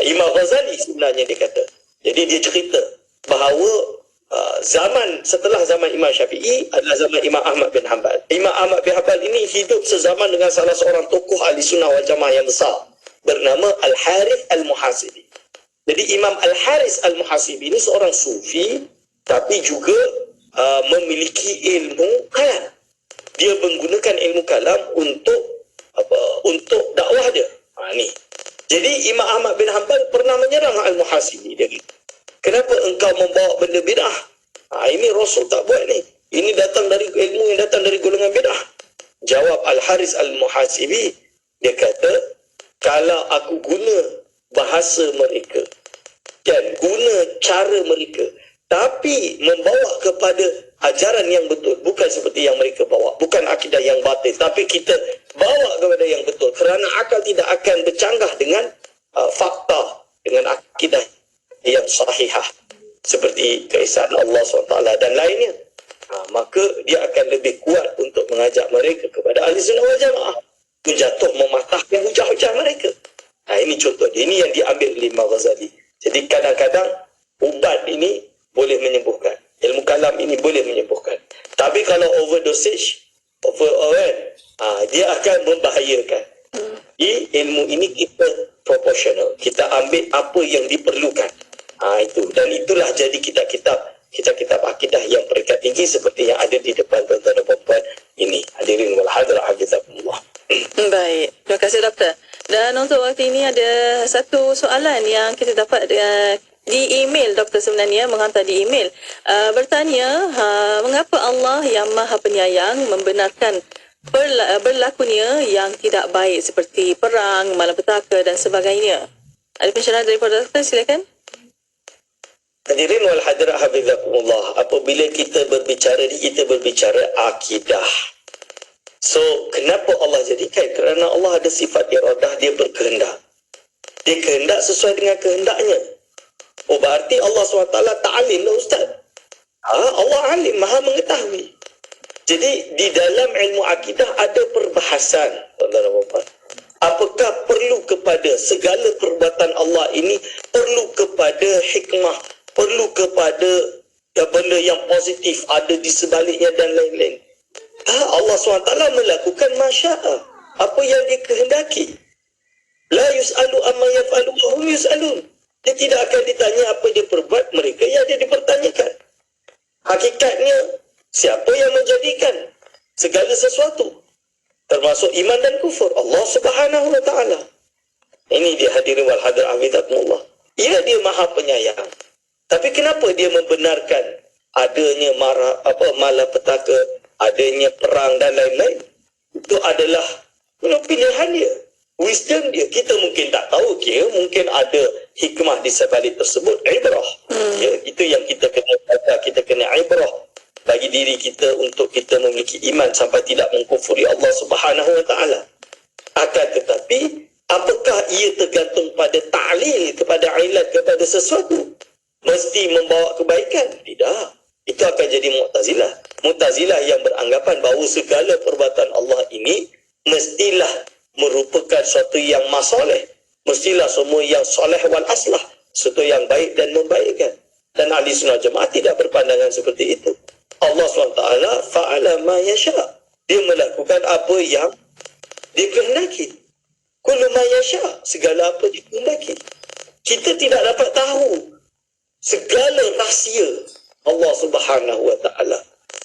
Imam Ghazali sebenarnya dia kata, jadi dia cerita bahawa setelah zaman Imam Syafi'i adalah zaman Imam Ahmad bin Hanbal. Imam Ahmad bin Hanbal ini hidup sezaman dengan salah seorang tokoh ahli sunnah wal jamaah yang besar bernama Al-Harith Al-Muhasibi. Jadi Imam Al-Harith Al-Muhasibi ini seorang sufi, tapi juga memiliki ilmu kalam. Dia menggunakan ilmu kalam untuk dakwah dia. Ni. Jadi Imam Ahmad bin Hanbal pernah menyerang Al-Muhasibi. Dia kata, kenapa engkau membawa benda bid'ah? Ini Rasul tak buat ni. Ini datang dari ilmu yang datang dari golongan bid'ah. Jawab Al-Harith Al-Muhasibi, dia kata, kalau aku guna bahasa mereka dan guna cara mereka, tapi membawa kepada ajaran yang betul, bukan seperti yang mereka bawa, bukan akidah yang batil, tapi kita bawa kepada yang betul, kerana akal tidak akan bercanggah dengan fakta, dengan akidah yang sahihah seperti keesaan Allah SWT dan lainnya, maka dia akan lebih kuat untuk mengajak mereka kepada ahli sunnah wal jamaah, menjatuh mematahkan hujah-hujah mereka. Ini contoh, ini yang diambil oleh Imam Ghazali. Jadi kadang-kadang ubat ini boleh menyembuhkan, ilmu kalam ini boleh menyembuhkan, tapi kalau overdosage, dia akan membahayakan. Ilmu ini kita proporsional, kita ambil apa yang diperlukan. Itu, dan itulah jadi kitab-kitab akidah yang peringkat tinggi seperti yang ada di depan tuan-tuan dan puan-puan ini. Hadirin wal hadirat hafizakumullah. Baik, terima kasih doktor. Dan untuk waktu ini ada satu soalan yang kita dapat di email doktor, sebenarnya menghantar di email, bertanya mengapa Allah yang Maha Penyayang membenarkan berlakunya yang tidak baik seperti perang, malapetaka dan sebagainya. Ada pencerahan daripada doktor, silakan. Hadirin wal hadirat hafizakumullah, apabila kita berbicara akidah. So, kenapa Allah jadikan? Kerana Allah ada sifat iradah, dia berkehendak. Dia kehendak sesuai dengan kehendaknya. Berarti Allah SWT tak alim lah Ustaz. Allah alim, maha mengetahui. Jadi di dalam ilmu akidah ada perbahasan, tuan-tuan dan puan-puan. Apakah perlu kepada segala perbuatan Allah ini, perlu kepada hikmah, perlu kepada benda yang positif ada di sebaliknya dan lain-lain. Allah SWT melakukan masya'a, apa yang dia kehendaki. La yus'alu amma yaf'alu wa hum yus'alun. Dia tidak akan ditanya apa dia perbuat, mereka yang dia dipertanyakan. Hakikatnya, siapa yang menjadikan segala sesuatu, termasuk iman dan kufur? Allah Subhanahu wa ta'ala. Ini dia hadirin wal hadirat hafizakumullah. Dia maha penyayang. Tapi kenapa dia membenarkan adanya malapetaka, adanya perang dan lain-lain? Itu adalah pilihan dia, wisdom dia. Kita mungkin tak tahu, mungkin ada hikmah di sebalik tersebut, ibrah. Itu yang kita kena baca, kita kena ibrah bagi diri kita untuk kita memiliki iman sampai tidak mengkufuri Allah Subhanahu wa ta'ala. Akan tetapi, apakah ia tergantung pada ta'lil, kepada ilat, kepada sesuatu? mesti membawa kebaikan. Tidak. Itu akan jadi Mu'tazilah. Mu'tazilah yang beranggapan bahawa segala perbuatan Allah ini mestilah merupakan suatu yang masoleh. Mestilah semua yang soleh wal aslah. Sesuatu yang baik dan membaikkan. Dan ahli sunnah jemaah tidak berpandangan seperti itu. Allah SWT fa'ala ma yasha'. Dia melakukan apa yang dia kehendaki. Kullu ma yasha'. Segala apa dia kehendaki. Kita tidak dapat tahu segala rahsia Allah Subhanahu wa ta'ala.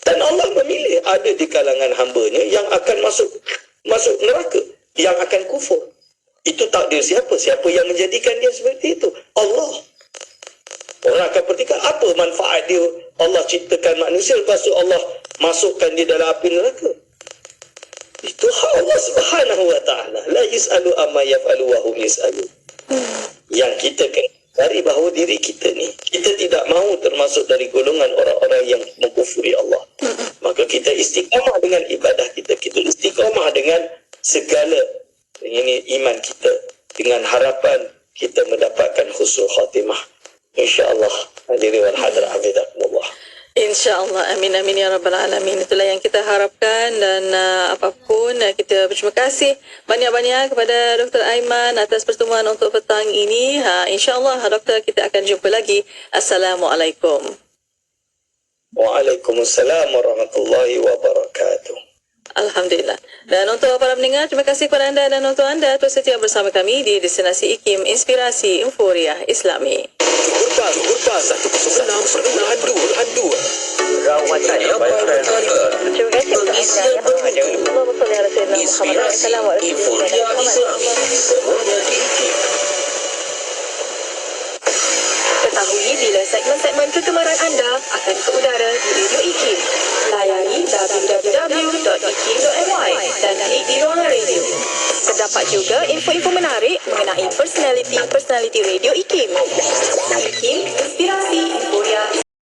Dan Allah memilih ada di kalangan hamba-Nya yang akan masuk neraka, yang akan kufur. Itu takdir siapa? Siapa yang menjadikan dia seperti itu? Allah. Orang akan pertikaikan apa manfaat dia? Allah ciptakan manusia, lepas tu Allah masukkan dia dalam api neraka. Itu hak Allah Subhanahu wa ta'ala. La yus'alu amma yaf'alu wa hum yus'alu. Yang kita kena dari bahawa diri kita ni, kita tidak mahu termasuk dari golongan orang-orang yang mengkufuri Allah. Maka kita istiqamah dengan ibadah kita. Kita istiqamah dengan segala ini iman kita, dengan harapan kita mendapatkan husnul khatimah. InsyaAllah. Hadirin wal hadirat hafizakumullah. InsyaAllah. Amin, amin ya Rabbal Alamin. Itulah yang kita harapkan dan apapun kita berterima kasih banyak-banyak kepada Dr. Aiman atas pertemuan untuk petang ini. InsyaAllah Doktor, kita akan jumpa lagi. Assalamualaikum. Waalaikumsalam warahmatullahi wabarakatuh. Alhamdulillah. Dan untuk para pendengar, terima kasih kepada anda dan untuk anda terus setia bersama kami di Destinasi IKIM Inspirasi Euforia Islami. Kurba 106.2 Rawatan yang baik. Terima kasih untuk anda. Allahumma salli ala sayyidina Muhammad wa sallam wa Ketahui bila segmen-segmen kegemaran anda akan ke udara di Radio IKIM. Layari www.ikim.my dan klik di ruangan radio. Terdapat juga info-info menarik mengenai personaliti Radio IKIM. IKIM Inspirasi